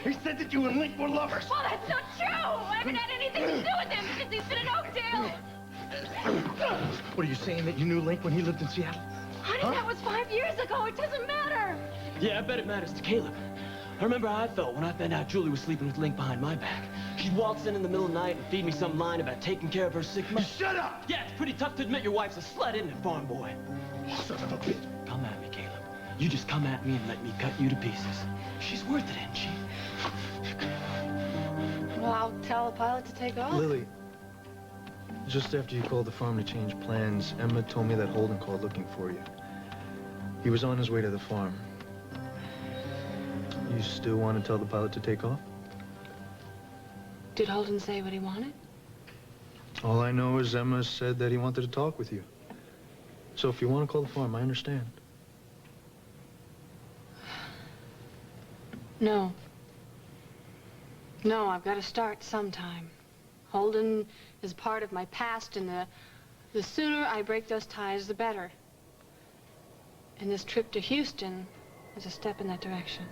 He said that you and Link were lovers. Well, that's not true. I haven't had anything to do with him since he's been in Oakdale. What are you saying, that you knew Link when he lived in Seattle? Honey, that was 5 years ago. It doesn't matter. Yeah, I bet it matters to Caleb. I remember how I felt when I found out Julie was sleeping with Link behind my back. She'd waltz in the middle of the night and feed me some line about taking care of her sick mother. Shut up! Yeah, it's pretty tough to admit your wife's a slut, isn't it, farm boy? Son of a bitch. Come at me, Caleb. You just come at me and let me cut you to pieces. She's worth it, isn't she? Well, I'll tell the pilot to take off. Lily, just after you called the farm to change plans, Emma told me that Holden called looking for you. He was on his way to the farm. You still want to tell the pilot to take off? Did Holden say what he wanted? All I know is Emma said that he wanted to talk with you. So if you want to call the farm, I understand. No. No, I've got to start sometime. Holden is part of my past, and the sooner I break those ties, the better. And this trip to Houston is a step in that direction.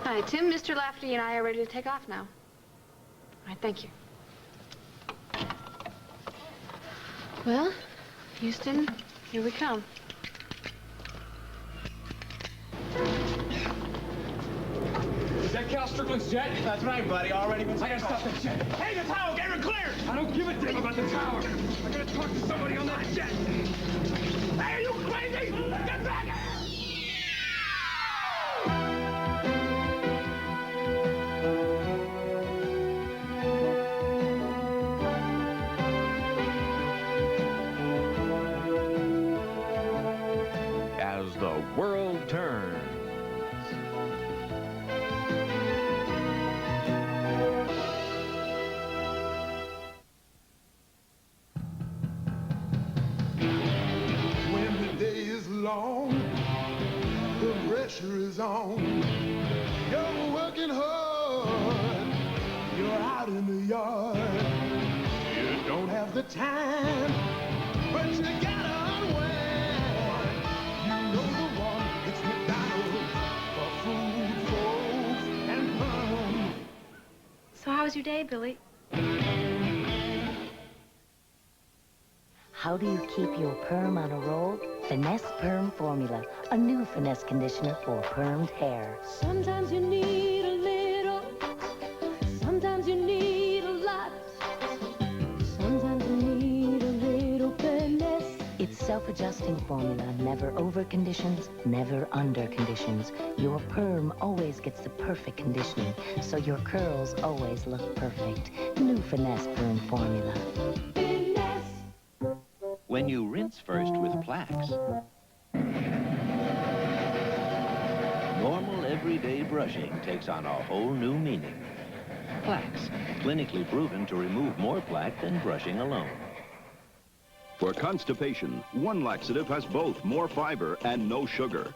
Hi, Tim, Mr. Lafferty, and I are ready to take off now. All right, thank you. Well, Houston, here we come. Is that Cal Strickland's jet? That's right, buddy. Already been... I gotta stop that jet. Hey, the tower! Get her cleared! I don't give a damn about the tower. I gotta talk to somebody on that jet. Hey, are you crazy? Get back here! As the world turns. When the day is long, the pressure is on. You're working hard, you're out in the yard. You don't have the time, but you gotta unwind. You know the one, it's McDonald's for food, folks, and fun. So how was your day, Billy? How do you keep your perm on a roll? Finesse Perm Formula, a new finesse conditioner for permed hair. Sometimes you need a little, sometimes you need a lot, sometimes you need a little finesse. Its self-adjusting formula never over-conditions, never under-conditions. Your perm always gets the perfect conditioning, so your curls always look perfect. New Finesse Perm Formula. When you rinse first with Plax, normal everyday brushing takes on a whole new meaning. Plax, clinically proven to remove more plaque than brushing alone. For constipation, one laxative has both more fiber and no sugar.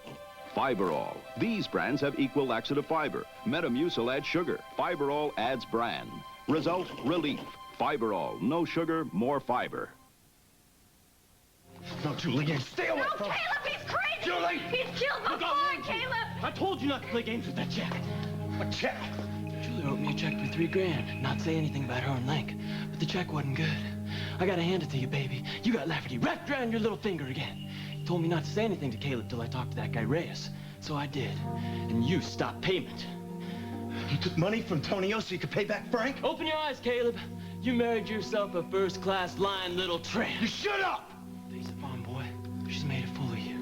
Fiberall. These brands have equal laxative fiber. Metamucil adds sugar. Fiberall adds bran. Result, relief. Fiberall. No sugar, more fiber. No, Julie, stay away No, from... Caleb, he's crazy! Julie! He's killed my boy, Caleb! I told you not to play games with that check. What check? Julie wrote me a check for $3 grand. Not say anything about her and Link, but the check wasn't good. I gotta hand it to you, baby. You got Lafferty wrapped around your little finger again. He told me not to say anything to Caleb till I talked to that guy Reyes. So I did. And you stopped payment. You took money from Tonio so you could pay back Frank? Open your eyes, Caleb. You married yourself a first-class lying little tramp. You shut up! Face it, farm boy. She's made a fool of you.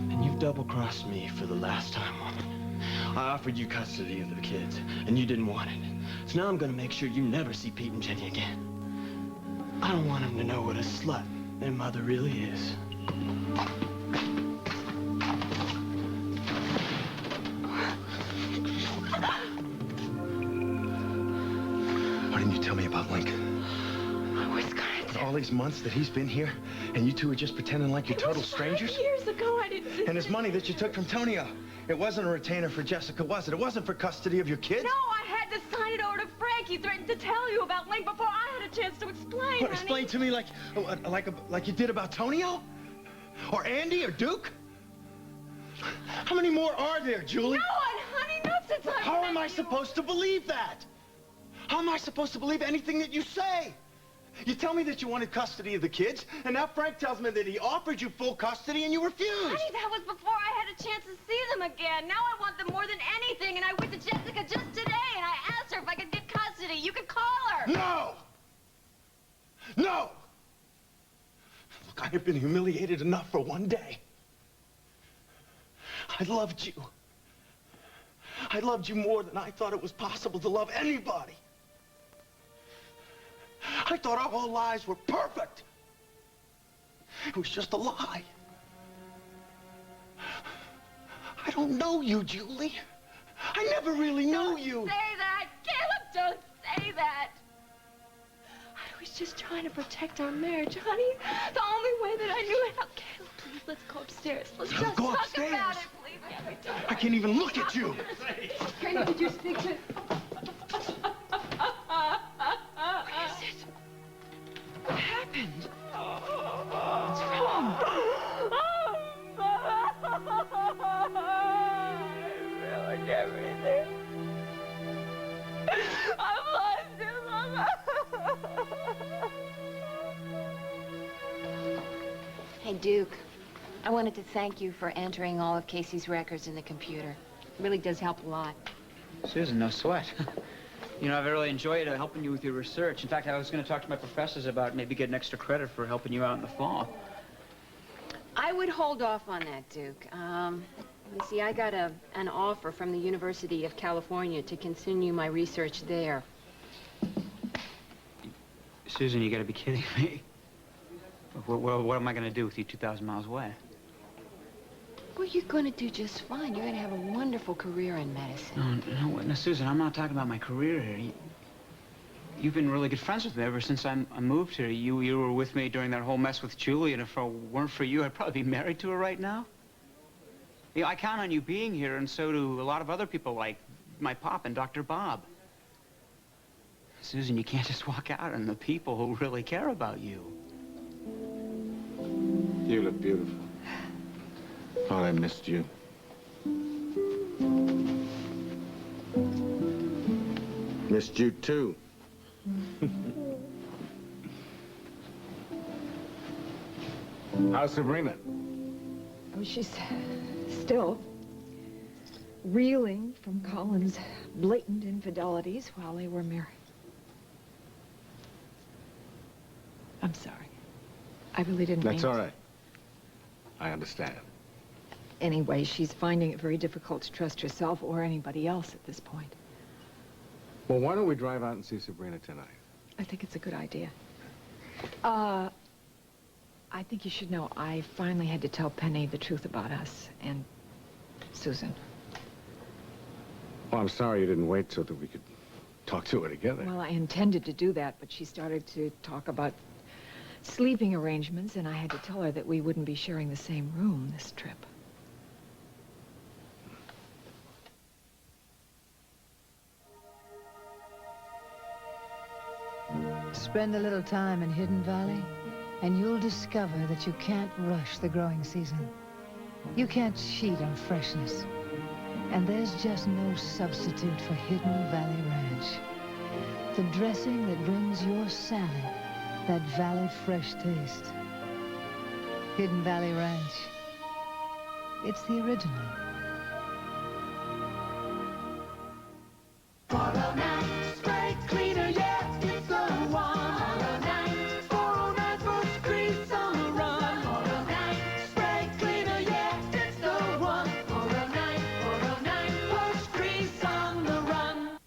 And you've double-crossed me for the last time, woman. I offered you custody of the kids, and you didn't want it. So now I'm gonna make sure you never see Pete and Jenny again. I don't want them to know what a slut their mother really is. Why didn't you tell me about Link? I was gonna tell All these months that he's been here, and you two are just pretending like you're total strangers? 5 years ago, I didn't... And his money that you took from Tonio. It wasn't a retainer for Jessica, was it? It wasn't for custody of your kids? No, I had to sign it over to Frank. He threatened to tell you about Link before I had a chance to explain, What, explain to me like you did about Tonio? Or Andy or Duke? How many more are there, Julie? No one, honey, not since I How am I supposed to believe that? How am I supposed to believe anything that you say? You tell me that you wanted custody of the kids, and now Frank tells me that he offered you full custody and you refused. Honey, that was before I had a chance to see them again. Now I want them more than anything, and I went to Jessica just today, and I asked her if I could get custody. You could call her. No! No! Look, I have been humiliated enough for one day. I loved you. I loved you more than I thought it was possible to love anybody. I thought our whole lives were perfect. It was just a lie. I don't know you, Julie. I never really knew you. Don't say that. Caleb, don't say that. I was just trying to protect our marriage, honey. The only way that I knew it. Now, Caleb, please, let's go upstairs. Let's just Go talk upstairs. about it, please. Can't we talk? I can't even look at you. Frank, did you speak to... What happened? What's wrong? I ruined everything. I've lost him, Mama. Hey, Duke. I wanted to thank you for entering all of Casey's records in the computer. It really does help a lot. Susan, no sweat. You know, I've really enjoyed helping you with your research. In fact, I was going to talk to my professors about maybe getting extra credit for helping you out in the fall. I would hold off on that, Duke. You see, I got an offer from the University of California to continue my research there. Susan, you got to be kidding me. What am I going to do with you 2,000 miles away? Well, you're going to do just fine. You're going to have a wonderful career in medicine. No, Susan, I'm not talking about my career here. You've been really good friends with me ever since I moved here. You were with me during that whole mess with Julie, and if it weren't for you, I'd probably be married to her right now. You know, I count on you being here, and so do a lot of other people, like my pop and Dr. Bob. Susan, you can't just walk out on the people who really care about you. You look beautiful. Thought I missed you. Missed you too. How's Sabrina? Oh, she's still reeling from Colin's blatant infidelities while they were married. I'm sorry. I really didn't mean That's all right. I understand. Anyway, she's finding it very difficult to trust herself or anybody else at this point. Well, why don't we drive out and see Sabrina tonight? I think it's a good idea. I think you should know I finally had to tell Penny the truth about us and Susan. Well, I'm sorry you didn't wait so that we could talk to her together. Well, I intended to do that, but she started to talk about sleeping arrangements, and I had to tell her that we wouldn't be sharing the same room this trip. Spend a little time in Hidden Valley, and you'll discover that you can't rush the growing season. You can't cheat on freshness. And there's just no substitute for Hidden Valley Ranch. The dressing that brings your salad that valley fresh taste. Hidden Valley Ranch. It's the original. 409 spray cleaner, yeah, it's the one. 409, 409 first grease on the run. 409 spray cleaner, yeah, it's the one. 409, 409 first grease on the run.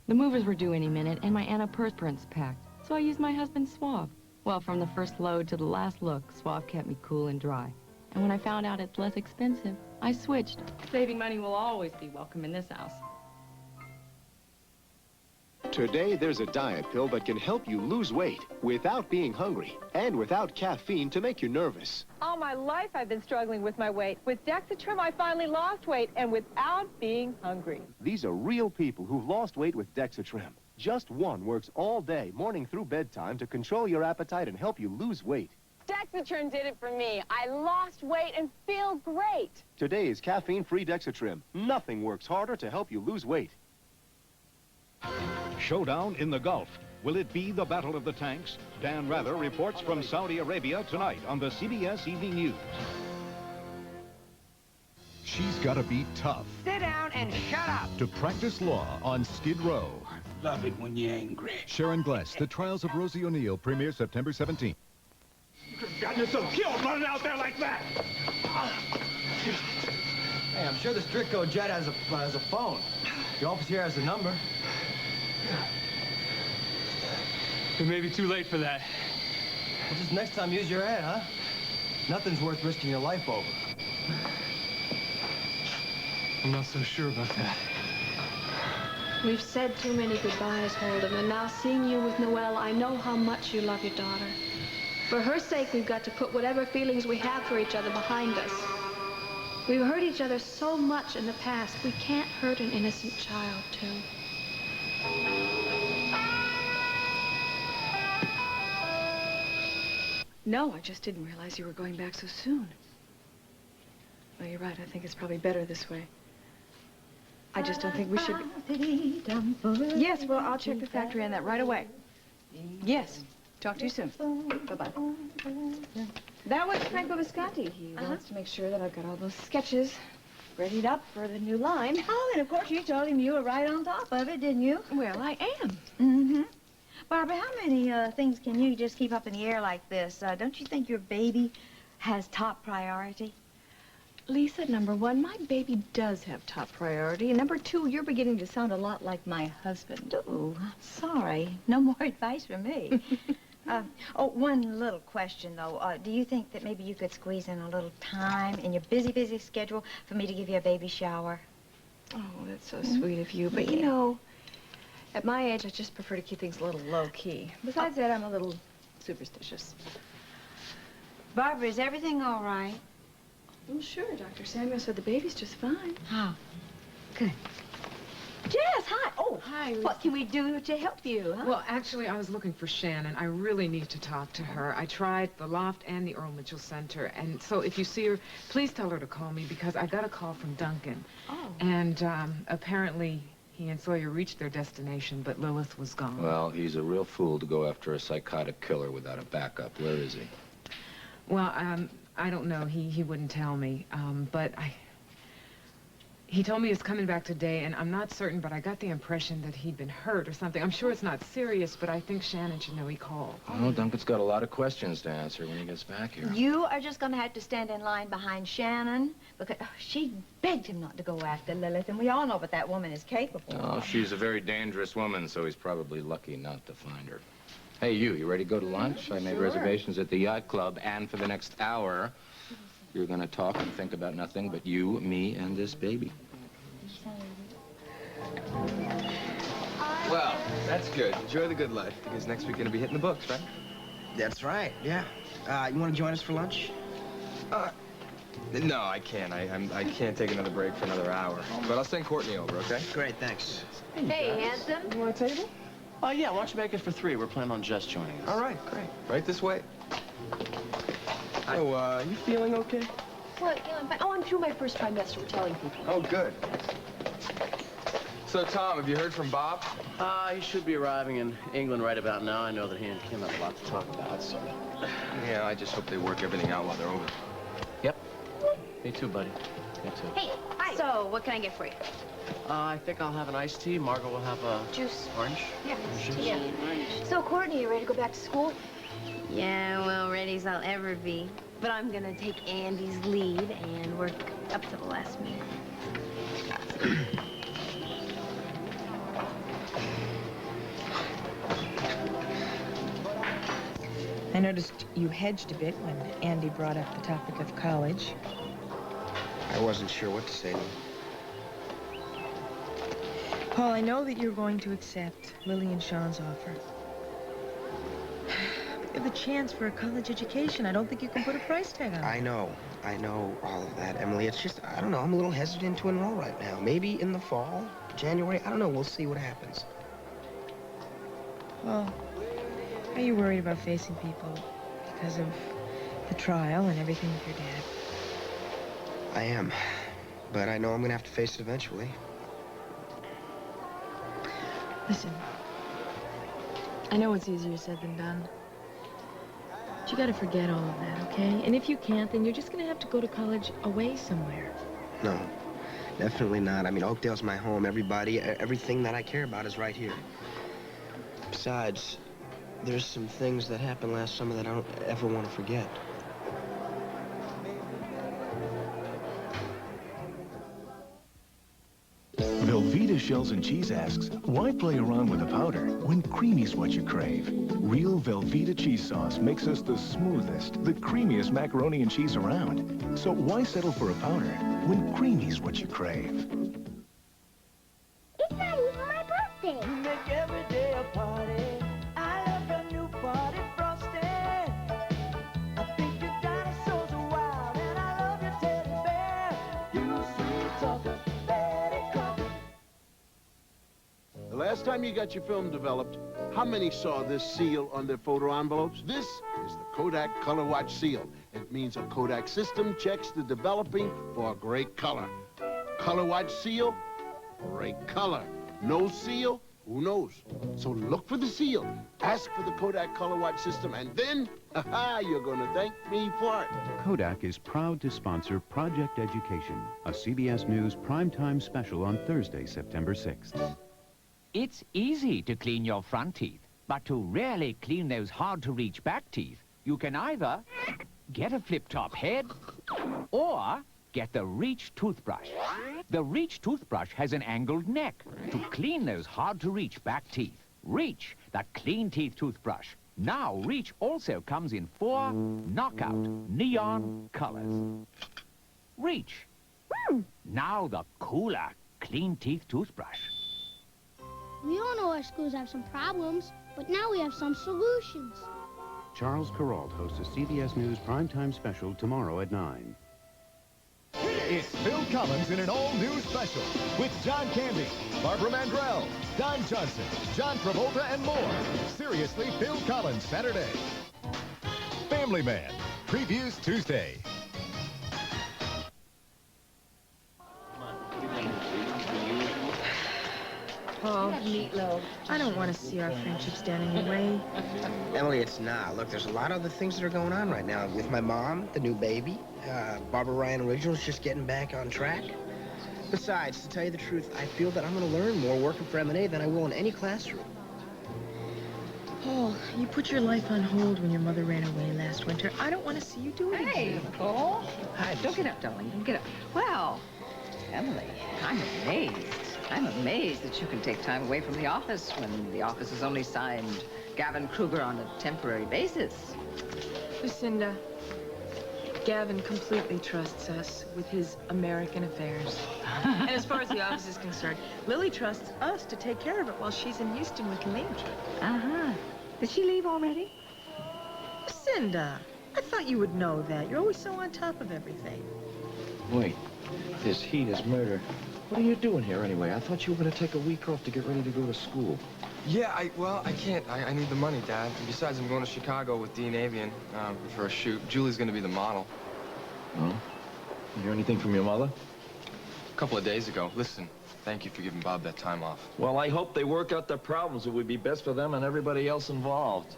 The movers were due any minute, and my antiperspirant's packed. So I used my husband's Suave. Well, from the first load to the last look, Suave kept me cool and dry. And when I found out it's less expensive, I switched. Saving money will always be welcome in this house. Today, there's a diet pill that can help you lose weight without being hungry and without caffeine to make you nervous. All my life, I've been struggling with my weight. With Dexatrim, I finally lost weight, and without being hungry. These are real people who've lost weight with Dexatrim. Just one works all day, morning through bedtime, to control your appetite and help you lose weight. Dexatrim did it for me. I lost weight and feel great. Today is caffeine-free Dexatrim. Nothing works harder to help you lose weight. Showdown in the Gulf. Will it be the Battle of the Tanks? Dan Rather reports from Saudi Arabia tonight on the CBS Evening News. She's got to be tough Sit down and shut up. to practice law on Skid Row. Love it when you're angry. Sharon Gless, The Trials of Rosie O'Neill, premieres September 17th. You could have gotten yourself killed running out there like that. Hey, I'm sure the Strico jet has a phone. The office here has the number. It may be too late for that. Well, just next time, use your head, huh? Nothing's worth risking your life over. I'm not so sure about that. We've said too many goodbyes, Holden, and now seeing you with Noelle, I know how much you love your daughter. For her sake, we've got to put whatever feelings we have for each other behind us. We've hurt each other so much in the past, we can't hurt an innocent child, too. No, I just didn't realize you were going back so soon. No, you're right. I think it's probably better this way. I just don't think we should be... Yes, well, I'll check the factory on that right away. Yes. Talk to you soon. Bye-bye. That was Franco Visconti. He wants to make sure that I've got all those sketches readied up for the new line. Oh, and of course you told him you were right on top of it, didn't you? Well, I am. Mm-hmm. Barbara, how many things can you just keep up in the air like this? Don't you think your baby has top priority? Lisa, number one, my baby does have top priority. And number two, you're beginning to sound a lot like my husband. Oh, sorry. No more advice from me. Oh, one little question, though. Do you think that maybe you could squeeze in a little time in your busy schedule for me to give you a baby shower? Oh, that's so sweet of you. But, you know, at my age, I just prefer to keep things a little low-key. Besides that, I'm a little superstitious. Barbara, is everything all right? Well, sure. Dr. Samuel said the baby's just fine. Oh, good. Jess, hi. Oh, hi. What can we do to help you, huh? Well, actually, I was looking for Shannon. I really need to talk to her. I tried the Loft and the Earl Mitchell Center. And so if you see her, please tell her to call me because I got a call from Duncan. Oh. And apparently he and Sawyer reached their destination, but Lilith was gone. Well, he's a real fool to go after a psychotic killer without a backup. Where is he? Well, I don't know. He wouldn't tell me. But he told me he's coming back today, and I'm not certain, but I got the impression that he'd been hurt or something. I'm sure it's not serious, but I think Shannon should know he called. Oh, Duncan's got a lot of questions to answer when he gets back here. You are just going to have to stand in line behind Shannon because she begged him not to go after Lilith, and we all know what that woman is capable Oh, of. she's a very dangerous woman, so he's probably lucky not to find her. Hey, you ready to go to lunch? I made reservations at the yacht club, and for the next hour, you're going to talk and think about nothing but you, me, and this baby. Well, that's good. Enjoy the good life, because next week you're going to be hitting the books, right? That's right, yeah. You want to join us for lunch? No, I can't. I can't take another break for another hour. But I'll send Courtney over, okay? Great, thanks. Hey, handsome. You want a table? Yeah, why don't you make it for 3? We're planning on Jess joining us. All right, great. Right this way. Oh, you feeling okay? Well, yeah, I'm fine. Oh, I'm through my first trimester. We're telling people. Oh, good. So, Tom, have you heard from Bob? He should be arriving in England right about now. I know that he and Kim have a lot to talk about, so... Yeah, I just hope they work everything out while they're over. Yep. Me too, buddy. Me too. Hey, hi. So, what can I get for you? I think I'll have an iced tea. Margot will have a... Juice. Orange? Yeah. Juice. Yeah. So, Courtney, you ready to go back to school? Yeah, well, ready as I'll ever be. But I'm gonna take Andy's lead and work up to the last minute. I noticed you hedged a bit when Andy brought up the topic of college. I wasn't sure what to say to him. Paul, I know that you're going to accept Lily and Sean's offer. But you have the chance for a college education. I don't think you can put a price tag on it. I know all of that, Emily. It's just, I don't know, I'm a little hesitant to enroll right now. Maybe in the fall, January, I don't know, we'll see what happens. Well, are you worried about facing people because of the trial and everything with your dad. I am. But I know I'm gonna have to face it eventually. Listen, I know it's easier said than done. But you gotta forget all of that, okay? And if you can't, then you're just gonna have to go to college away somewhere. No, definitely not. I mean, Oakdale's my home. Everything that I care about is right here. Besides, there's some things that happened last summer that I don't ever want to forget. Velveeta Shells and Cheese asks, why play around with the powder when creamy's what you crave? Real Velveeta cheese sauce makes us the smoothest, the creamiest macaroni and cheese around. So why settle for a powder when creamy's what you crave? It's not even my birthday. You make every day a party. I love your new party frosting. I think your dinosaurs are wild, and I love your teddy bear. You sweet talker, Betty Crocker. The last time you got your film developed, how many saw this seal on their photo envelopes? This is the Kodak Color Watch seal. It means a Kodak system checks the developing for great color. Color Watch seal, great color. No seal, who knows? So look for the seal, ask for the Kodak Color Watch system, and then, you're gonna thank me for it. Kodak is proud to sponsor Project Education, a CBS News primetime special on Thursday, September 6th. It's easy to clean your front teeth, but to really clean those hard-to-reach back teeth, you can either get a flip-top head or get the Reach toothbrush. The Reach toothbrush has an angled neck to clean those hard-to-reach back teeth. Reach, the clean teeth toothbrush. Now, Reach also comes in 4 knockout neon colors. Reach. Now the cooler clean teeth toothbrush. We all know our schools have some problems, but now we have some solutions. Charles Kuralt hosts a CBS News primetime special tomorrow at 9. It's Phil Collins in an all-new special with John Candy, Barbara Mandrell, Don Johnson, John Travolta, and more. Seriously, Phil Collins, Saturday. Family Man, previews Tuesday. Paul, meatloaf. I don't want to see our friendship stand in your way. Emily, it's not. Look, there's a lot of other things that are going on right now. With my mom, the new baby, Barbara Ryan Originals just getting back on track. Besides, to tell you the truth, I feel that I'm going to learn more working for M&A than I will in any classroom. Paul, you put your life on hold when your mother ran away last winter. I don't want to see you do it again. Hey, Paul. Don't get up, darling. Don't get up. Well, Emily, I'm amazed. I'm amazed that you can take time away from the office when the office has only signed Gavin Kruger on a temporary basis. Lucinda, Gavin completely trusts us with his American affairs. And as far as the office is concerned, Lily trusts us to take care of it while she's in Houston with Lynch. Uh-huh. Did she leave already? Lucinda, I thought you would know that. You're always so on top of everything. Wait, this heat is murder. What are you doing here anyway? I thought you were going to take a week off to get ready to go to school. Yeah, I can't. I need the money, Dad. And besides, I'm going to Chicago with Dean Avian for a shoot. Julie's going to be the model. Oh? You hear anything from your mother? A couple of days ago. Listen, thank you for giving Bob that time off. Well, I hope they work out their problems. It would be best for them and everybody else involved.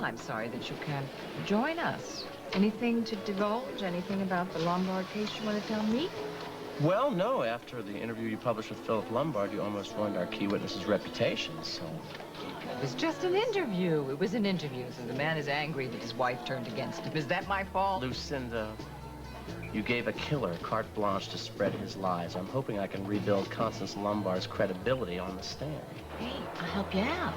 I'm sorry that you can't join us. Anything to divulge? Anything about the Lombard case you want to tell me? Well, no. After the interview you published with Philip Lombard, you almost ruined our key witness's reputation, so... It was just an interview. It was an interview, so the man is angry that his wife turned against him. Is that my fault? Lucinda, you gave a killer carte blanche to spread his lies. I'm hoping I can rebuild Constance Lombard's credibility on the stand. Hey, I'll help you out.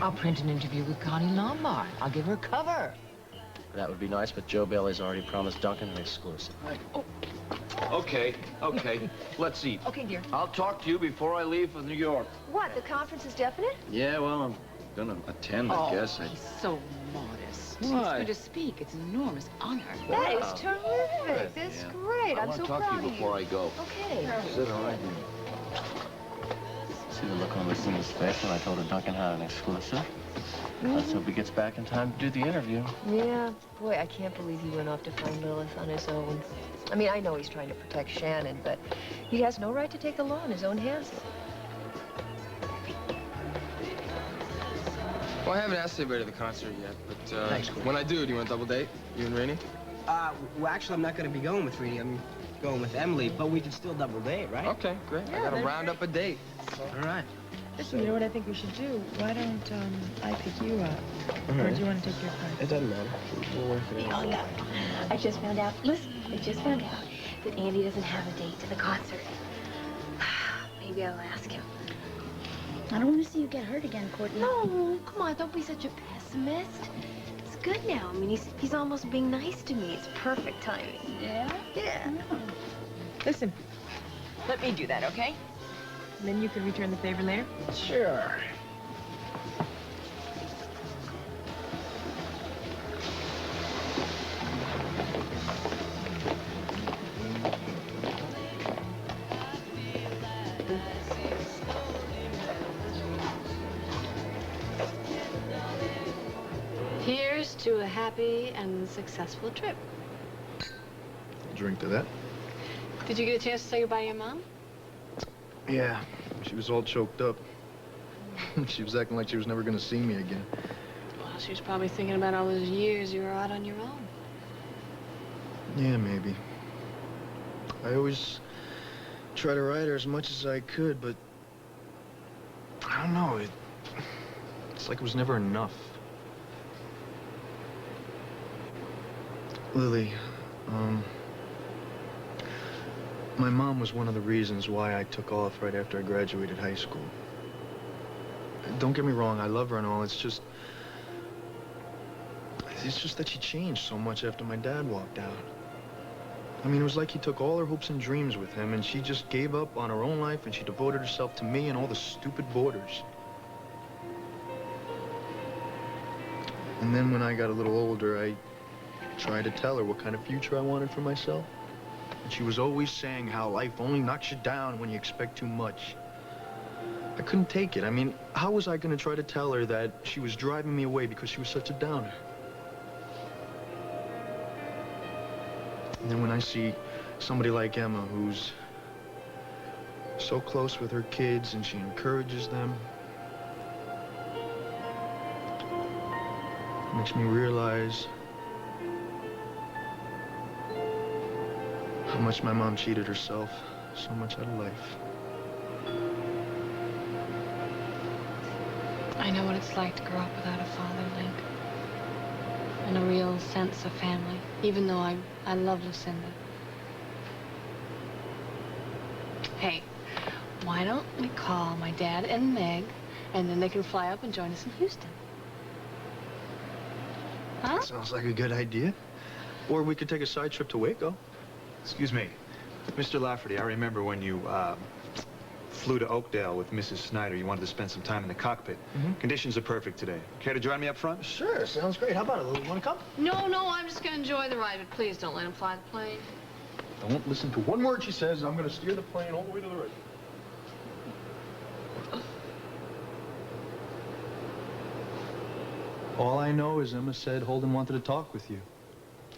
I'll print an interview with Connie Lombard. I'll give her cover. That would be nice, but Joe Bailey's already promised Duncan an exclusive. Oh. Okay, let's eat. Okay, dear. I'll talk to you before I leave for New York. What, the conference is definite? Yeah, well, I'm gonna attend, I guess. He's so modest. Why? He's going to speak. It's an enormous honor. That is terrific. That's great. I'm so proud of you. I want to talk to you before I go. Okay. Sit right here. See the look on Lucinda's face when I told her Duncan had an exclusive? Let's hope he gets back in time to do the interview. Yeah. Boy, I can't believe he went off to find Lilith on his own. I mean, I know he's trying to protect Shannon, but he has no right to take the law in his own hands. Well, I haven't asked anybody to the concert yet, but Thanks, Corey. when I do you want to double date? You and Rainey? Well, actually, I'm not going to be going with Rainey. I'm going with Emily, but we can still double date, right? Okay, great. Yeah, I got to then round up a date. All right. Listen, you know what I think we should do? Why don't I pick you up? All Or right. do you want to take your friend? It doesn't matter. We'll work it out. Oh, no. I just found out, listen, I just found out that Andy doesn't have a date to the concert. Maybe I'll ask him. I don't want to see you get hurt again, Courtney. No, come on, don't be such a pessimist. It's good now. I mean, he's almost being nice to me. It's perfect timing. Yeah? Yeah. Listen, let me do that, okay? And then you can return the favor later? Sure. Here's to a happy and successful trip. Drink to that. Did you get a chance to say goodbye to your mom? Yeah, she was all choked up. She was acting like she was never going to see me again. Well, she was probably thinking about all those years you were out on your own. Yeah, maybe. I always try to write her as much as I could, but I don't know. It's like it was never enough. Lily, my mom was one of the reasons why I took off right after I graduated high school. Don't get me wrong, I love her and all. It's just that she changed so much after my dad walked out. I mean, it was like he took all her hopes and dreams with him, and she just gave up on her own life, and she devoted herself to me and all the stupid boarders. And then when I got a little older, I tried to tell her what kind of future I wanted for myself. And she was always saying how life only knocks you down when you expect too much. I couldn't take it. I mean, how was I going to try to tell her that she was driving me away because she was such a downer? And then when I see somebody like Emma who's so close with her kids and she encourages them, it makes me realize how much my mom cheated herself so much out of life. I know what it's like to grow up without a father, Link. And a real sense of family, even though I love Lucinda. Hey, why don't we call my dad and Meg, and then they can fly up and join us in Houston? Huh? Sounds like a good idea. Or we could take a side trip to Waco. Excuse me. Mr. Lafferty, I remember when you flew to Oakdale with Mrs. Snyder. You wanted to spend some time in the cockpit. Conditions are perfect today. Care to join me up front? Sure, sounds great. How about it, Lily? You want to come? No, I'm just going to enjoy the ride, but please don't let him fly the plane. Don't listen to one word she says. I'm going to steer the plane all the way to the right. All I know is Emma said Holden wanted to talk with you.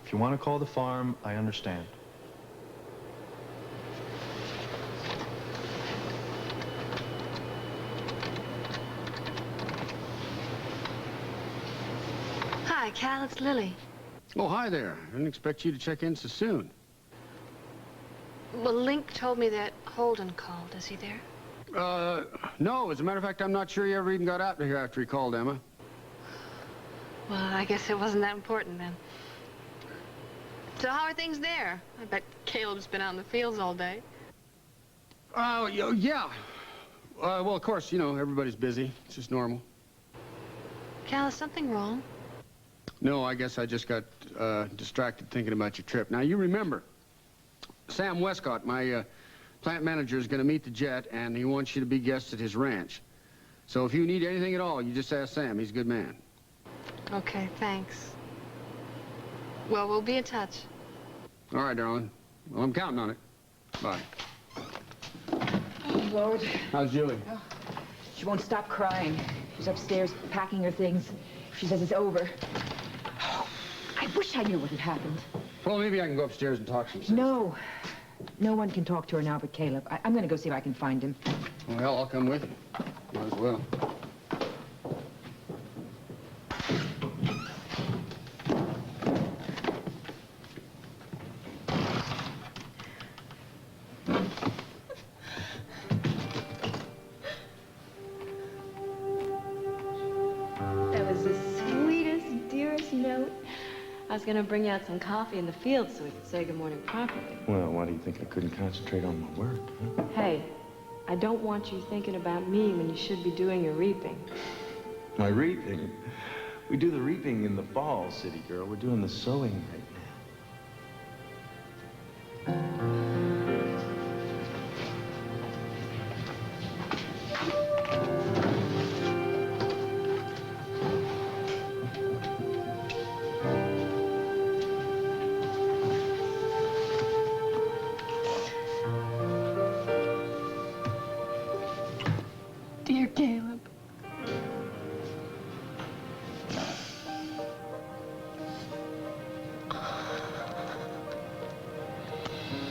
If you want to call the farm, I understand. Hi, Cal, it's Lily. Oh, hi there. I didn't expect you to check in so soon. Well, Link told me that Holden called. Is he there? No. As a matter of fact, I'm not sure he ever even got out to here after he called Emma. Well, I guess it wasn't that important then. So how are things there? I bet Caleb's been out in the fields all day. Yeah. Well, of course, you know, everybody's busy. It's just normal. Cal, is something wrong? No, I guess I just got distracted thinking about your trip. Now, you remember, Sam Westcott, my plant manager, is going to meet the jet, and he wants you to be guests at his ranch. So if you need anything at all, you just ask Sam. He's a good man. Okay, thanks. Well, we'll be in touch. All right, darling. Well, I'm counting on it. Bye. Oh, Lord. How's Julie? She won't stop crying. She's upstairs packing her things. She says it's over. Oh, I wish I knew what had happened. Well, maybe I can go upstairs and talk some sense. No. No one can talk to her now but Caleb. I'm going to go see if I can find him. Well, I'll come with you. Might as well. That was the sweetest, dearest note. I was gonna bring you out some coffee in the field so we could say good morning properly. Well, why do you think I couldn't concentrate on my work, huh? Hey, I don't want you thinking about me when you should be doing your reaping. My reaping? We do the reaping in the fall, city girl. We're doing the sowing right Dear Caleb.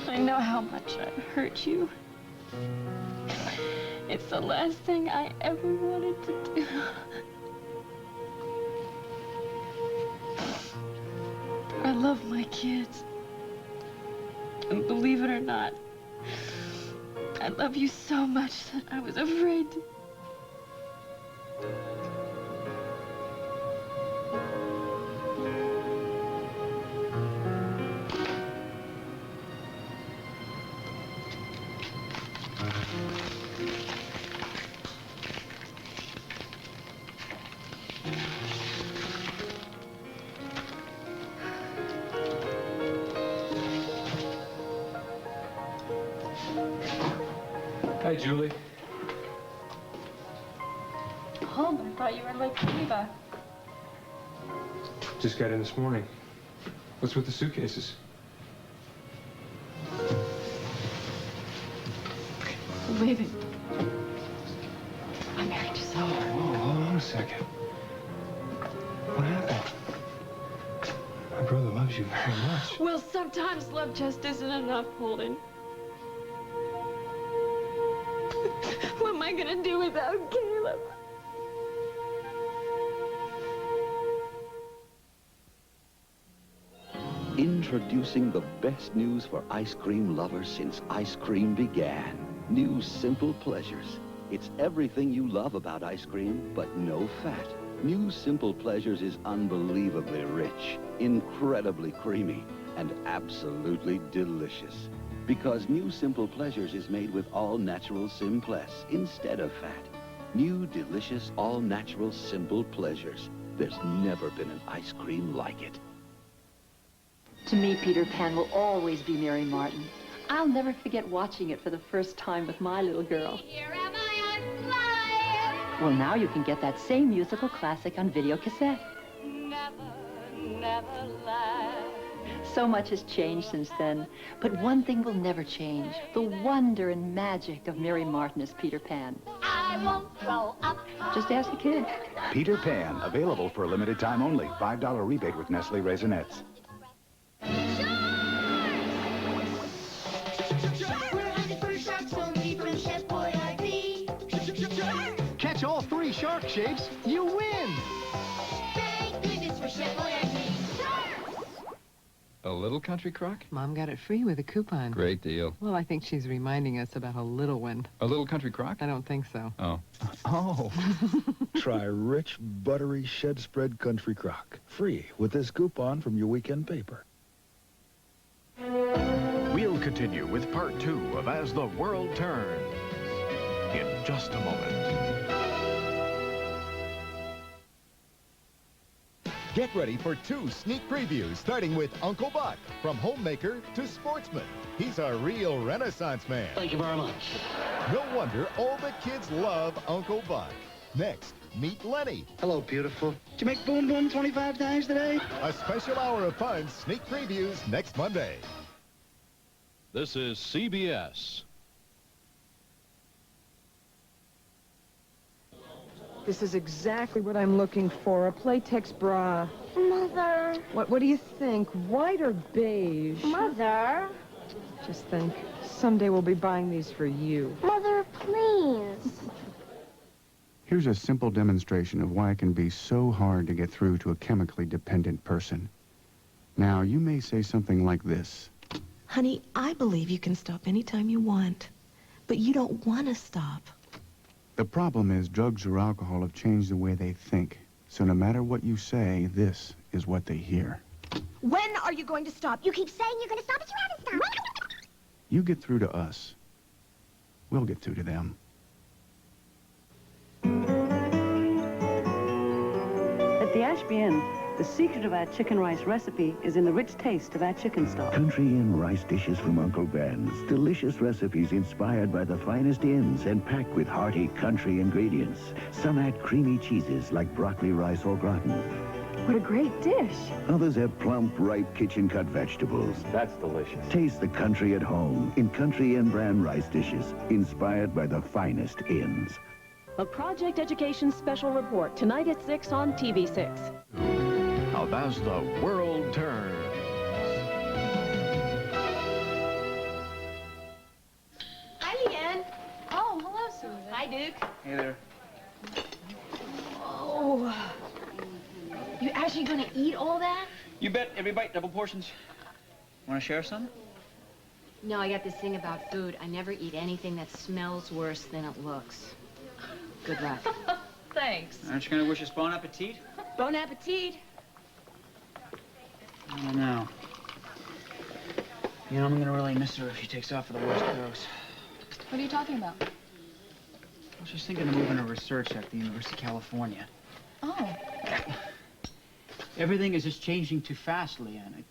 I know how much I hurt you. It's the last thing I ever wanted to do. I love my kids. And believe it or not, I love you so much that I was afraid to. Hi, Julie. Home, I thought you were late to be back. Just got in this morning. What's with the suitcases? We're leaving. I'm married to someone. Whoa, hold on a second. What happened? My brother loves you very much. Well, sometimes love just isn't enough, Holden. What am I gonna do without Caleb? Introducing the best news for ice cream lovers since ice cream began. New Simple Pleasures. It's everything you love about ice cream, but no fat. New Simple Pleasures is unbelievably rich, incredibly creamy, and absolutely delicious. Because New Simple Pleasures is made with all-natural Simpless instead of fat. New, delicious, all-natural Simple Pleasures. There's never been an ice cream like it. To me, Peter Pan will always be Mary Martin. I'll never forget watching it for the first time with my little girl. Well, now you can get that same musical classic on video cassette. Never lie. So much has changed since then, but one thing will never change: the wonder and magic of Mary Martin as Peter Pan. I won't grow up. Just ask a kid. Peter Pan, available for a limited time only. $5 rebate with Nestle Raisinets. Catch all 3 shark shapes, you win! Thank goodness for Chef Boyardee. A little country crock? Mom got it free with a coupon. Great deal. Well, I think she's reminding us about a little one. A little country crock? I don't think so. Oh. Oh. Try rich, buttery, shed-spread country crock. Free with this coupon from your weekend paper. We'll continue with part 2 of As the World Turns in just a moment. Get ready for 2 sneak previews, starting with Uncle Buck, from homemaker to sportsman. He's a real Renaissance man. Thank you very much. No wonder all the kids love Uncle Buck. Next, meet Lenny. Hello, beautiful. Did you make boom boom 25 times today? A special hour of fun sneak previews next Monday. This is CBS. This is exactly what I'm looking for, a Playtex bra. Mother. What do you think, white or beige? Mother. Just think, someday we'll be buying these for you. Mother, please. Here's a simple demonstration of why it can be so hard to get through to a chemically dependent person. Now, you may say something like this. Honey, I believe you can stop anytime you want, but you don't want to stop. The problem is drugs or alcohol have changed the way they think. So no matter what you say, this is what they hear. When are you going to stop? You keep saying you're going to stop, but you haven't stopped. You get through to us, we'll get through to them. At the Ashby Inn, the secret of our chicken rice recipe is in the rich taste of our chicken stock. Country Inn rice dishes from Uncle Ben's. Delicious recipes inspired by the finest inns and packed with hearty country ingredients. Some add creamy cheeses like broccoli rice au gratin. What a great dish. Others have plump, ripe kitchen-cut vegetables. That's delicious. Taste the country at home in Country Inn brand rice dishes, inspired by the finest inns. A Project Education special report, tonight at 6 on TV6. Now as the world turns. Hi, Leanne. Oh, hello, Susan. Hi, Duke. Hey there. Oh. You actually gonna eat all that? You bet. Every bite, double portions. Want to share some? No, I got this thing about food. I never eat anything that smells worse than it looks. Good luck. Thanks. Aren't you going to wish us bon appetit? Bon appetit. I don't know. You know, I'm going to really miss her if she takes off for the West Coast. What are you talking about? I was just thinking of moving her research at the University of California. Oh. Everything is just changing too fast, Leanne.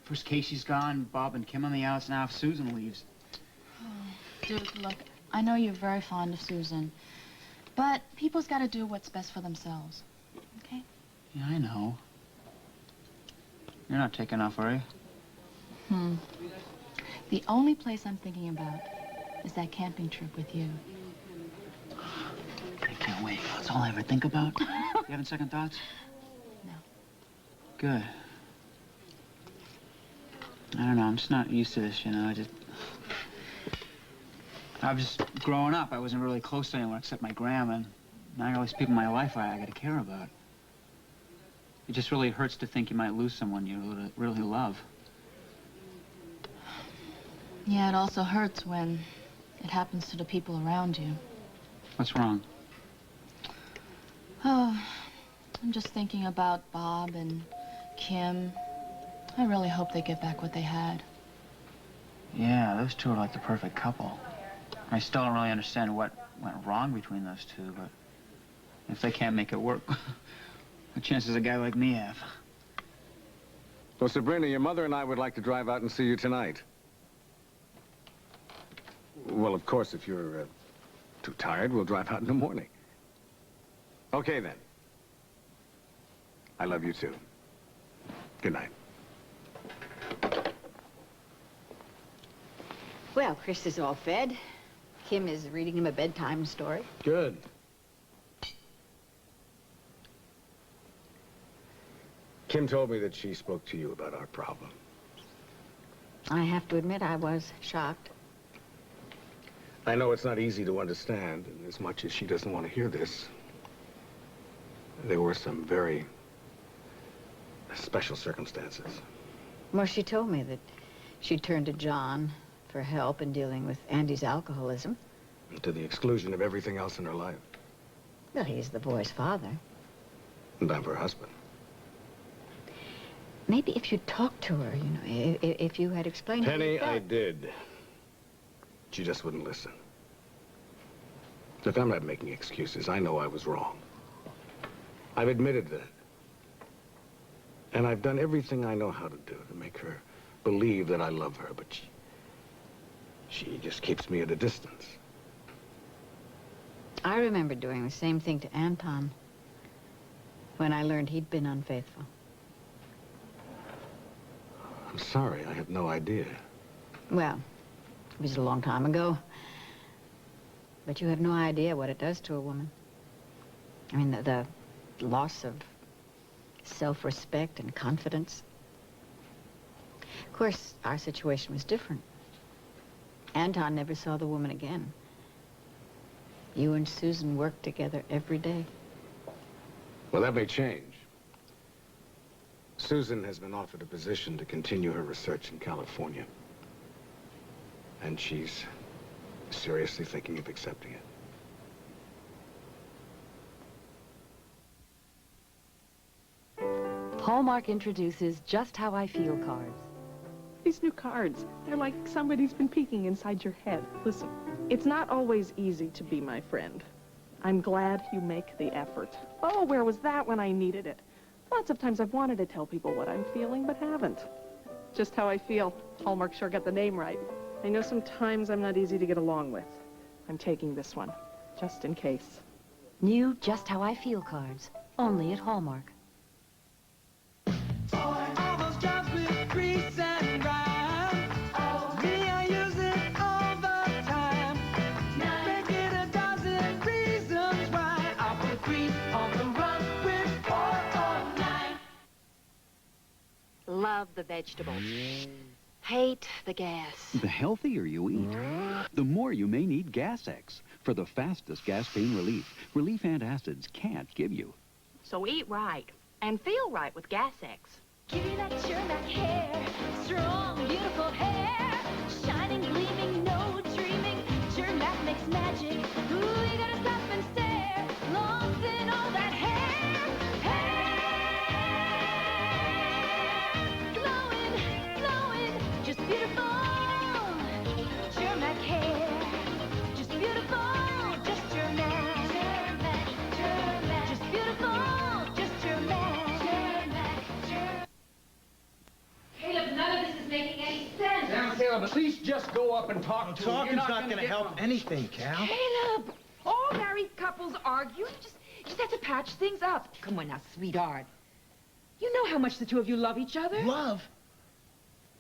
First Casey's gone, Bob and Kim on the outs, now if Susan leaves. Duke, look, I know you're very fond of Susan, but people's got to do what's best for themselves, okay? Yeah, I know. You're not taking off, are you? The only place I'm thinking about is that camping trip with you. I can't wait. That's all I ever think about. You having second thoughts? No. Good. I don't know, I'm just not used to this, you know, I was just growing up, I wasn't really close to anyone except my grandma, and now I got all these people in my life I gotta care about. It just really hurts to think you might lose someone you really love. Yeah, it also hurts when it happens to the people around you. What's wrong? Oh, I'm just thinking about Bob and Kim. I really hope they get back what they had. Yeah, those two are like the perfect couple. I still don't really understand what went wrong between those two, but if they can't make it work, what chance does a guy like me have? Well, Sabrina, your mother and I would like to drive out and see you tonight. Well, of course, if you're too tired, we'll drive out in the morning. Okay, then. I love you, too. Good night. Well, Chris is all fed. Kim is reading him a bedtime story. Good. Kim told me that she spoke to you about our problem. I have to admit I was shocked. I know it's not easy to understand, and as much as she doesn't want to hear this, there were some very special circumstances. Well, she told me that she turned to John for help in dealing with Andy's alcoholism. To the exclusion of everything else in her life. Well, he's the boy's father. And I'm her husband. Maybe if you talked to her, you know, if you had explained how you Penny, felt. I did. She just wouldn't listen. Look, I'm not making excuses. I know I was wrong. I've admitted that. And I've done everything I know how to do to make her believe that I love her, but she just keeps me at a distance. I remember doing the same thing to Anton when I learned he'd been unfaithful. I'm sorry, I have no idea. Well, it was a long time ago. But you have no idea what it does to a woman. I mean, the loss of self-respect and confidence. Of course, our situation was different. Anton never saw the woman again. You and Susan worked together every day. Well, that may change. Susan has been offered a position to continue her research in California. And she's seriously thinking of accepting it. Hallmark introduces Just How I Feel cards. These new cards, they're like somebody's been peeking inside your head. Listen, it's not always easy to be my friend. I'm glad you make the effort. Oh, where was that when I needed it? Lots of times I've wanted to tell people what I'm feeling, but haven't. Just How I Feel. Hallmark sure got the name right. I know sometimes I'm not easy to get along with. I'm taking this one, just in case. New Just How I Feel cards, only at Hallmark. All those jobs with grease and grime. Me, I use it all the time. Make it a dozen reasons why I'll put grease on the run with 409. Love the vegetables. Hate the gas. The healthier you eat, the more you may need Gas X for the fastest gas pain relief. Relief antacids can't give you. So eat right and feel right with Gas X. Give you that Sherlock hair, strong, beautiful hair, shining, gleaming, no dreaming. Sherlock makes magic. Ooh, you gotta stop and stare, lost in all that hair, hair. Glowing, glowing, just beautiful. Sherlock hair, just beautiful, just your man. Sherlock, just beautiful, just your man. Caleb, none of this is making any sense. Now, Caleb, at least just go up and talk to him. Talking's You're not going to help anything, Cal. Caleb, all married couples argue. You just have to patch things up. Come on now, sweetheart. You know how much the two of you love each other. Love?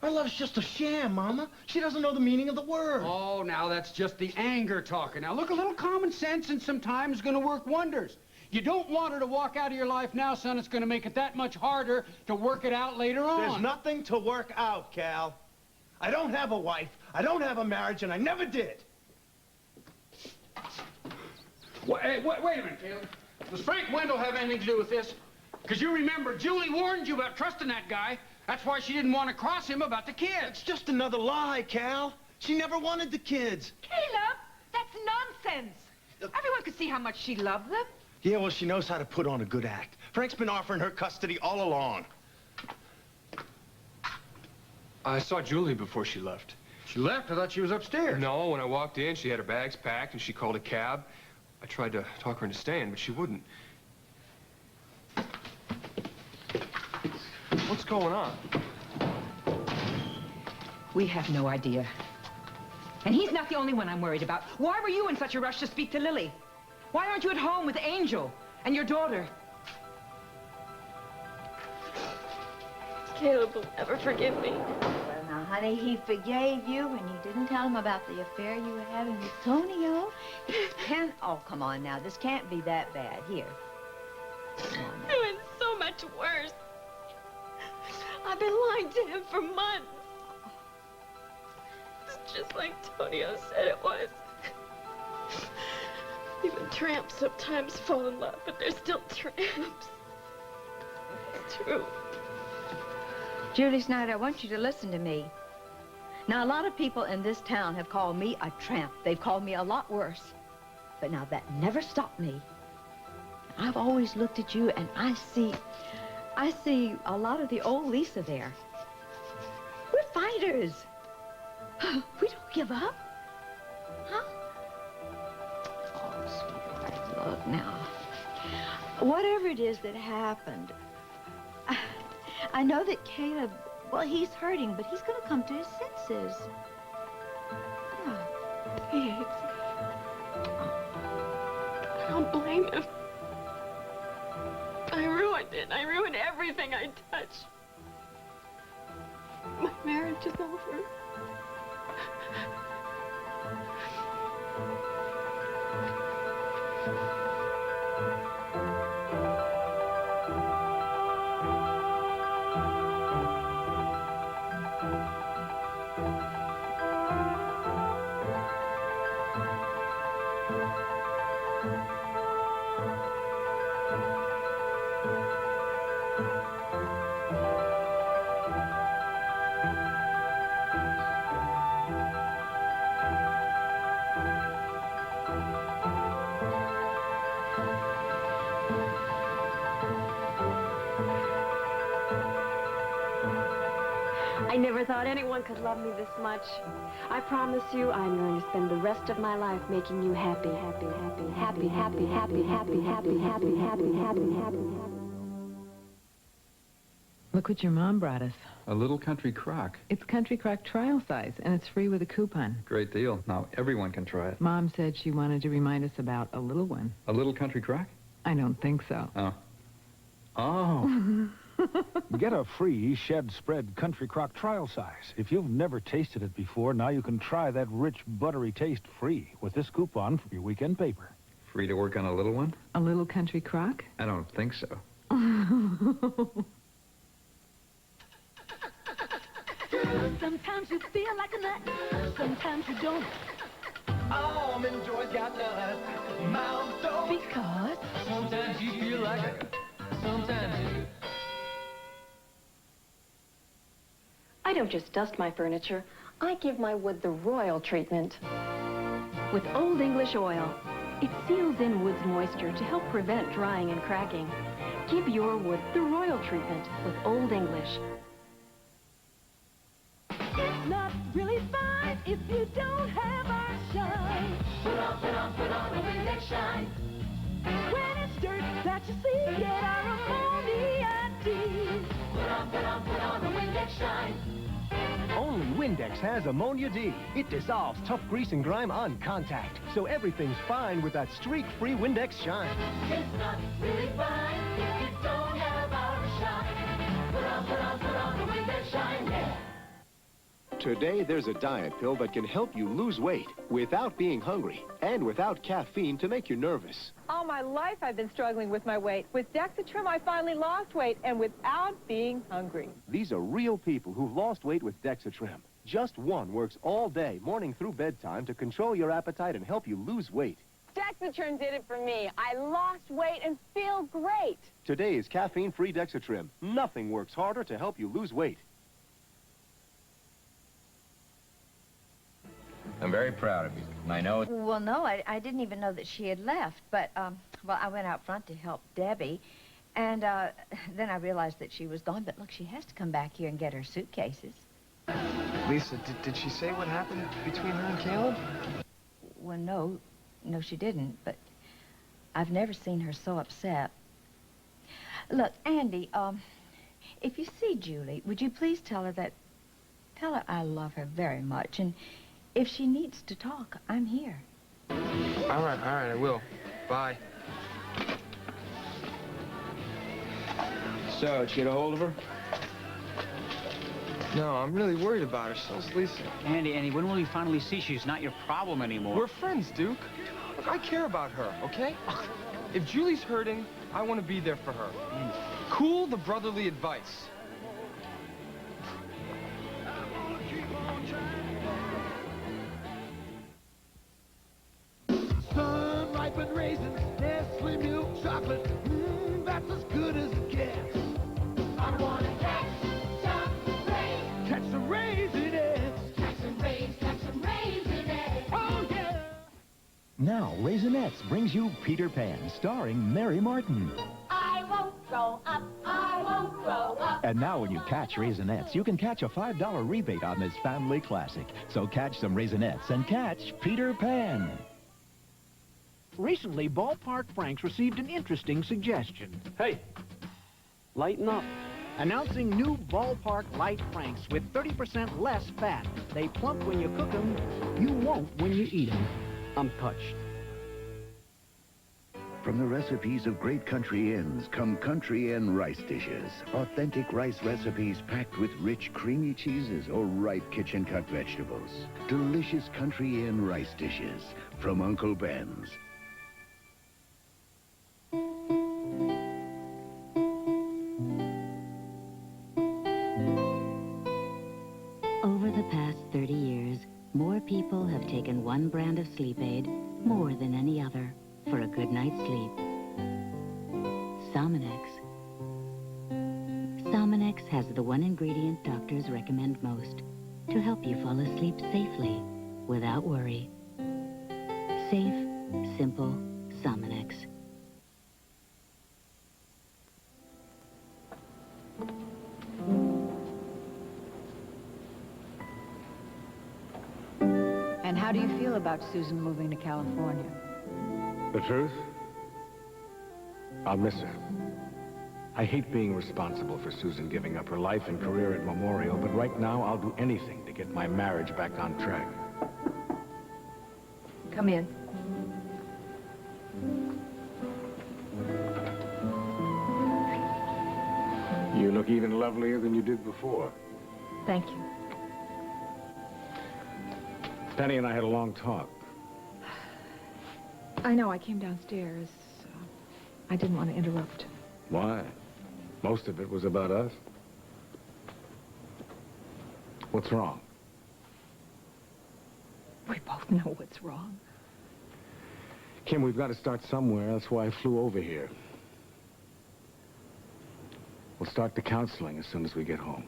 Our love's just a sham, Mama. She doesn't know the meaning of the word. Oh, now that's just the anger talking. Now, look, a little common sense and some time is going to work wonders. You don't want her to walk out of your life now, son. It's going to make it that much harder to work it out later on. There's nothing to work out, Cal. I don't have a wife, I don't have a marriage, and I never did. Hey, wait a minute, Caleb. Does Frank Wendell have anything to do with this? Because you remember, Julie warned you about trusting that guy. That's why she didn't want to cross him about the kids. It's just another lie, Cal. She never wanted the kids. Caleb, that's nonsense. Everyone could see how much she loved them. Yeah, well, she knows how to put on a good act. Frank's been offering her custody all along. I saw Julie before she left. She left? I thought she was upstairs. No, when I walked in, she had her bags packed and she called a cab. I tried to talk her into staying, but she wouldn't. What's going on? We have no idea. And he's not the only one I'm worried about. Why were you in such a rush to speak to Lily? Why aren't you at home with Angel and your daughter? Caleb will never forgive me. Well, now, honey, he forgave you and you didn't tell him about the affair you were having with Tonio. Oh, come on now. This can't be that bad. Here. Come on now. It went so much worse. I've been lying to him for months. It's just like Tonio said it was. Even tramps sometimes fall in love, but they're still tramps. It's true. Julie Snyder, I want you to listen to me. Now, a lot of people in this town have called me a tramp. They've called me a lot worse. But now that never stopped me. I've always looked at you and I see a lot of the old Lisa there. We're fighters. We don't give up. Huh? Oh, sweetheart, look now. Whatever it is that happened, I know that Caleb, well, he's hurting, but he's going to come to his senses. Yeah. He hates me. I don't blame him. I ruined it. I ruined everything I touched. My marriage is over. never thought anyone could love me this much. I promise you I'm going to spend the rest of my life making you happy, happy, happy, happy, happy, happy, happy, happy, happy, happy, happy, happy. Look what your mom brought us. A little country crock. It's Country Crock trial size, and it's free with a coupon. Great deal. Now everyone can try it. Mom said she wanted to remind us about a little one. A little country crock? I don't think so. Oh. Oh. Get a free Shed Spread Country Crock trial size. If you've never tasted it before, now you can try that rich, buttery taste free with this coupon for your weekend paper. Free to work on a little one? A little country crock? I don't think so. Sometimes you feel like a nut, sometimes you don't. Almond Joy's got nuts, mouth don't. Because sometimes you feel like a, sometimes you. I don't just dust my furniture. I give my wood the royal treatment. With Old English oil, it seals in wood's moisture to help prevent drying and cracking. Give your wood the royal treatment with Old English. it's not really fine if you don't have our shine. Put on a Windex shine. When it's dirt that you see, get our ammonia D. Put on a Windex shine. Only Windex has Ammonia D. It dissolves tough grease and grime on contact, so everything's fine with that streak-free Windex shine. It's not really fine if you don't have our shine. Put on a Windex shine, yeah. Today, there's a diet pill that can help you lose weight without being hungry and without caffeine to make you nervous. All my life I've been struggling with my weight. With Dexatrim, I finally lost weight, and without being hungry. These are real people who've lost weight with Dexatrim. Just one works all day, morning through bedtime, to control your appetite and help you lose weight. Dexatrim did it for me. I lost weight and feel great. Today is caffeine-free Dexatrim. Nothing works harder to help you lose weight. I'm very proud of you. I know it. Well, no, I didn't even know that she had left. But, well, I went out front to help Debbie. And then I realized that she was gone. But, look, she has to come back here and get her suitcases. Lisa, did she say what happened between her and Caleb? Well, no, she didn't. But I've never seen her so upset. Look, Andy, if you see Julie, would you please tell her I love her very much. And if she needs to talk, I'm here. All right, I will. Bye. So, did you get a hold of her? No, I'm really worried about her. So's Lisa. Andy, when will you finally see she's not your problem anymore? We're friends, Duke. Look, I care about her, okay? If Julie's hurting, I want to be there for her. Andy. Cool the brotherly advice. Sun-ripened raisins, Nestle milk chocolate, that's as good as it gets. I wanna catch some raisins. Catch some Raisinets. Catch some Raisinets. Oh, yeah. Now, Raisinets brings you Peter Pan, starring Mary Martin. I won't grow up, I won't grow up. And now when you catch Raisinets, you can catch a $5 rebate on this family classic. So catch some Raisinets and catch Peter Pan. Recently, Ballpark Franks received an interesting suggestion. Hey, lighten up. Announcing new Ballpark Light Franks with 30% less fat. They plump when you cook them. You won't when you eat them. I'm touched. From the recipes of great country inns come Country Inn rice dishes. Authentic rice recipes packed with rich, creamy cheeses or ripe kitchen-cut vegetables. Delicious Country Inn rice dishes from Uncle Ben's. Over the past 30 years, more people have taken one brand of sleep aid more than any other for a good night's sleep. Sominex. Sominex has the one ingredient doctors recommend most to help you fall asleep safely without worry. Safe, simple Sominex. And how do you feel about Susan moving to California? The truth? I'll miss her. I hate being responsible for Susan giving up her life and career at Memorial, but right now I'll do anything to get my marriage back on track. Come in. You look even lovelier than you did before. Thank you. Penny and I had a long talk. I know, I came downstairs. I didn't want to interrupt. Why? Most of it was about us. What's wrong? We both know what's wrong. Kim, we've got to start somewhere. That's why I flew over here. We'll start the counseling as soon as we get home.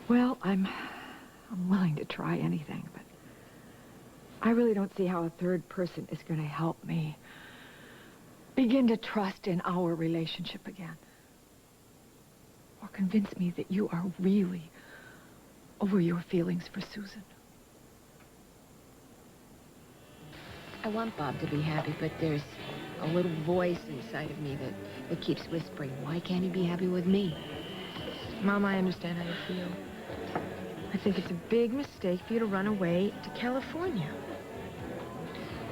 Well, I'm willing to try anything, but I really don't see how a third person is going to help me begin to trust in our relationship again. Or convince me that you are really over your feelings for Susan. I want Bob to be happy, but there's a little voice inside of me that keeps whispering, why can't he be happy with me? Mom, I understand how you feel. I think it's a big mistake for you to run away to California.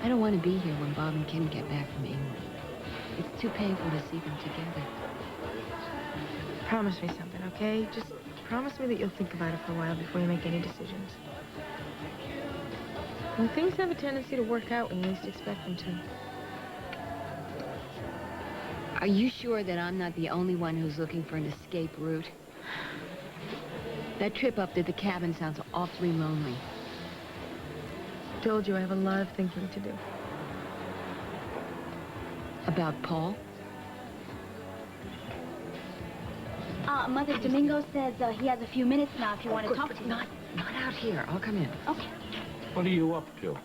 I don't want to be here when Bob and Kim get back from England. It's too painful to see them together. Promise me something, okay? Just promise me that you'll think about it for a while before you make any decisions. Well, things have a tendency to work out when you least expect them to. Are you sure that I'm not the only one who's looking for an escape route? That trip up to the cabin sounds awfully lonely. Told you I have a lot of thinking to do. About Paul? Mother, Domingo says he has a few minutes now if you want to talk to him. Not out here. I'll come in. Okay. What are you up to?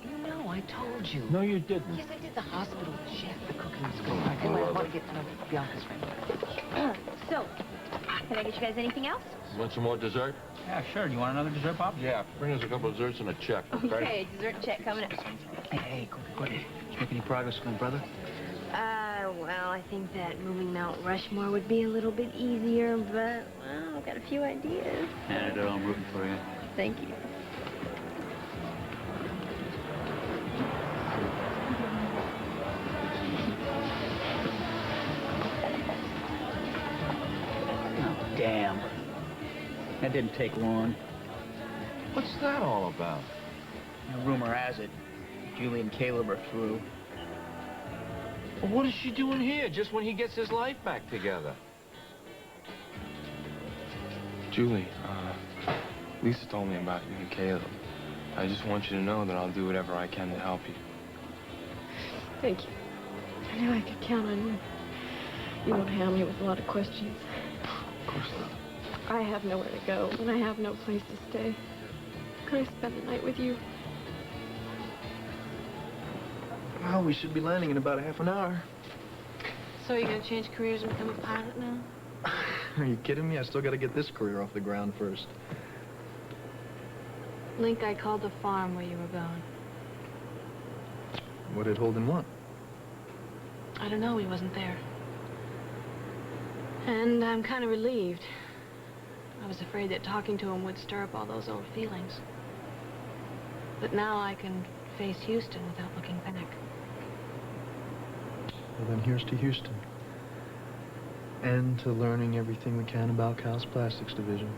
You know, I told you. No, you didn't. Yes, I did. The hospital, the chef, the cooking school. I want to get to know Bianca's friend. So, can I get you guys anything else? Want some more dessert? Yeah, sure. Do you want another dessert, Bob? Yeah, bring us a couple of desserts and a check, okay? Okay, dessert check coming up. Hey, quick. Did you make any progress with my brother? Well, I think that moving Mount Rushmore would be a little bit easier, but, well, I've got a few ideas. And I'm rooting for you. Thank you. Oh, damn. That didn't take long. What's that all about? Rumor has it, Julie and Caleb are through. Well, what is she doing here just when he gets his life back together? Julie, Lisa told me about you and Caleb. I just want you to know that I'll do whatever I can to help you. Thank you. I knew I could count on you. You won't have me with a lot of questions. Of course not. I have nowhere to go, and I have no place to stay. Could I spend the night with you? Well, we should be landing in about a half an hour. So you're gonna change careers and become a pilot now? Are you kidding me? I still gotta get this career off the ground first. Link, I called the farm where you were going. What did Holden want? I don't know, he wasn't there. And I'm kind of relieved. I was afraid that talking to him would stir up all those old feelings. But now I can face Houston without looking back. Well, then here's to Houston. And to learning everything we can about Cal's plastics division.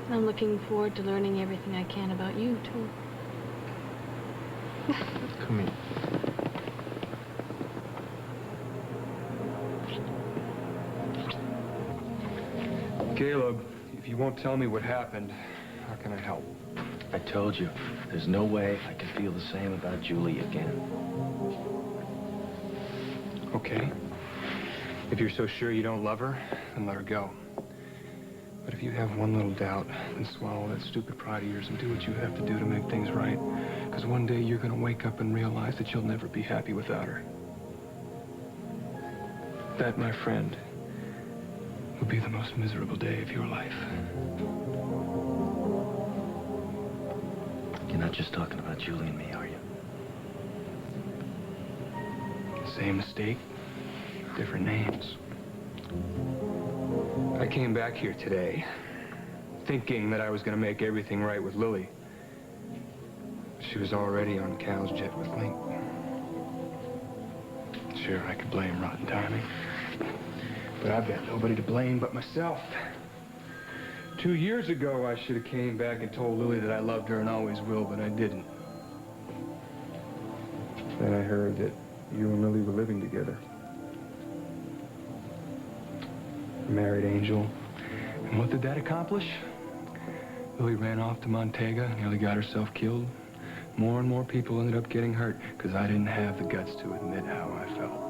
And I'm looking forward to learning everything I can about you, too. Come here. Caleb, if you won't tell me what happened, how can I help? I told you, there's no way I can feel the same about Julie again. Okay. If you're so sure you don't love her, then let her go. But if you have one little doubt, then swallow that stupid pride of yours and do what you have to do to make things right. Because one day you're going to wake up and realize that you'll never be happy without her. That, my friend, will be the most miserable day of your life. not just talking about Julie and me, are you? Same mistake, different names. I came back here today, thinking that I was going to make everything right with Lily. She was already on Cal's jet with Link. Sure, I could blame rotten timing, but I've got nobody to blame but myself. 2 years ago, I should have came back and told Lily that I loved her and always will, but I didn't. Then I heard that you and Lily were living together. Married Angel. And what did that accomplish? Lily ran off to Montega, nearly got herself killed. More and more people ended up getting hurt because I didn't have the guts to admit how I felt.